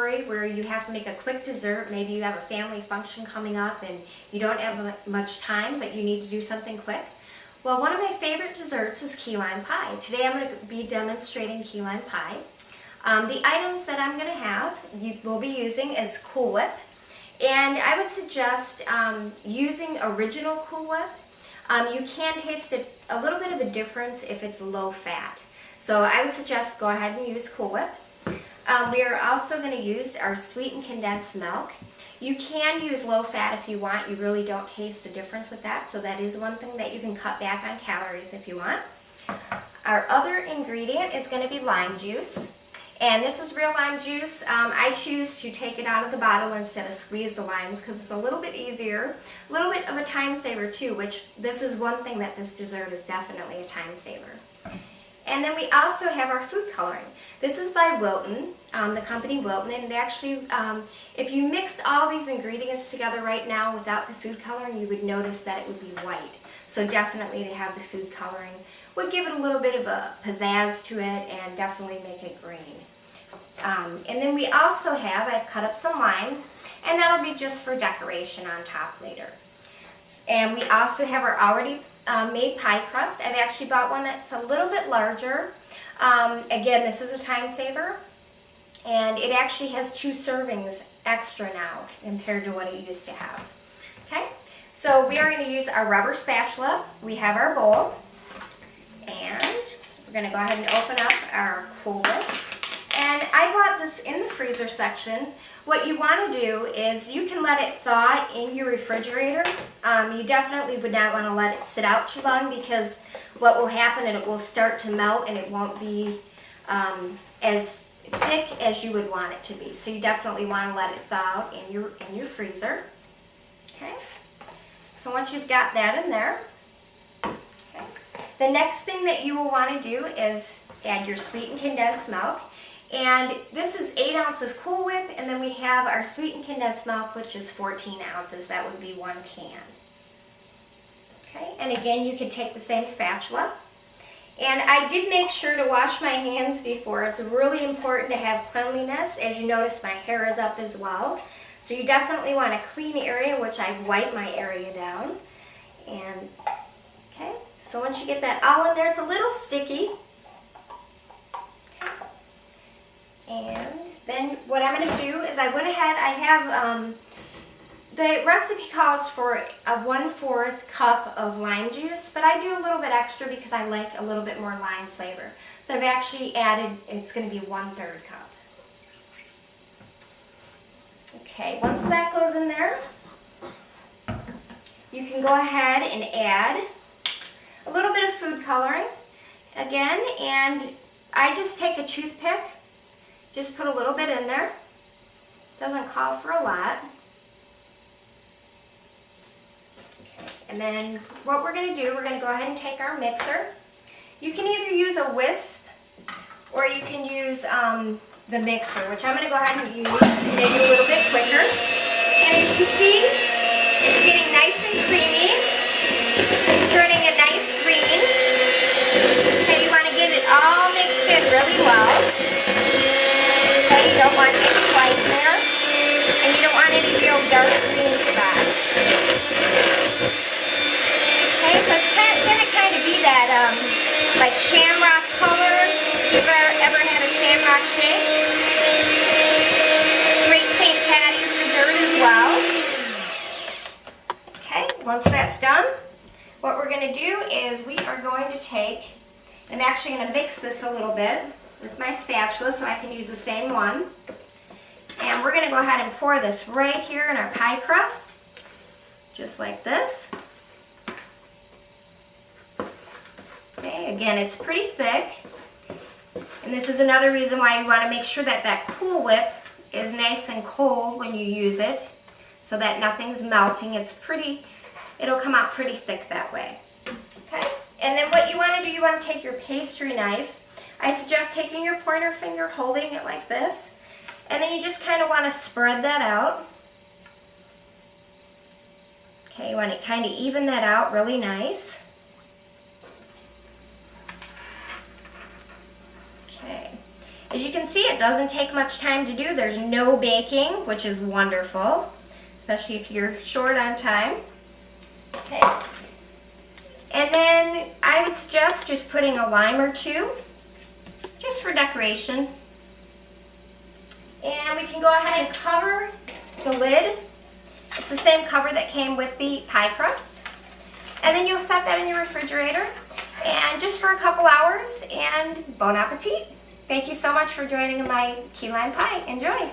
hurry where you have to make a quick dessert. Maybe you have a family function coming up and you don't have much time, but you need to do something quick. Well, one of my favorite desserts is key lime pie. Today I'm going to be demonstrating key lime pie. The items that I'm going to have, you will be using is Cool Whip. And I would suggest using original Cool Whip. You can taste a little bit of a difference if it's low fat. So I would suggest go ahead and use Cool Whip. We are also going to use our sweetened condensed milk. You can use low fat if you want. You really don't taste the difference with that. So that is one thing that you can cut back on calories if you want. Our other ingredient is going to be lime juice. And this is real lime juice. I choose to take it out of the bottle instead of squeeze the limes because it's a little bit easier. A little bit of a time saver too, which this is one thing that this dessert is definitely a time saver. And then we also have our food coloring. This is by Wilton, the company Wilton, and actually if you mixed all these ingredients together right now without the food coloring, you would notice that it would be white. So definitely to have the food coloring would give it a little bit of a pizzazz to it and definitely make it green. And then we also have, I've cut up some limes, and that'll be just for decoration on top later. And we also have our already made pie crust. I've actually bought one that's a little bit larger. Again, this is a time saver, and it actually has 2 servings extra now compared to what it used to have. Okay, so we are going to use our rubber spatula. We have our bowl, and we're going to go ahead and open up our Cool Whip. And I bought this in the freezer section. What you want to do is you can let it thaw in your refrigerator. You definitely would not want to let it sit out too long because what will happen is it will start to melt and it won't be as thick as you would want it to be. So you definitely want to let it thaw out in your freezer. Okay. So once you've got that in there, okay, the next thing that you will want to do is add your sweetened condensed milk. And this is 8 ounces of Cool Whip, and then we have our sweetened condensed milk, which is 14 ounces. That would be 1 can. Okay, and again, you can take the same spatula. And I did make sure to wash my hands before. It's really important to have cleanliness. As you notice, my hair is up as well. So you definitely want a clean area, which I've wiped my area down. And, okay, so once you get that all in there, it's a little sticky. And then what I'm going to do is I went ahead, I have, the recipe calls for a 1/4 cup of lime juice, but I do a little bit extra because I like a little bit more lime flavor. So I've actually added, it's going to be 1/3 cup. Okay, once that goes in there, you can go ahead and add a little bit of food coloring again, and I just take a toothpick. Just put a little bit in there. Doesn't call for a lot. Okay. And then what we're going to do, we're going to go ahead and take our mixer. You can either use a whisk or you can use the mixer, which I'm going to go ahead and use to make it a little bit quicker. And as you see, it's getting nice and creamy, turning a nice green. Okay, you want to get it all mixed in really well. You don't want any white in there, and you don't want any real dark green spots. Okay, so it's going to kind of be that like shamrock color. If you've ever had a shamrock shake. Great St. Patty's dessert as well. Okay, once that's done, what we're going to do is we are going to take, I'm actually going to mix this a little bit with my spatula so I can use the same one. And we're going to go ahead and pour this right here in our pie crust, just like this. Okay, again, it's pretty thick. And this is another reason why you want to make sure that that Cool Whip is nice and cold when you use it, so that nothing's melting. It'll come out pretty thick that way. Okay, and then what you want to do, you want to take your pastry knife. I suggest taking your pointer finger, holding it like this, and then you just kind of want to spread that out. Okay, you want to kind of even that out really nice. Okay, As you can see, it doesn't take much time to do. There's no baking, which is wonderful, especially if you're short on time. Okay. And then I would suggest just putting a lime or two, just for decoration. And we can go ahead and cover the lid. It's the same cover that came with the pie crust. And then you'll set that in your refrigerator and just for a couple hours, and bon appetit. Thank you so much for joining my key lime pie. Enjoy.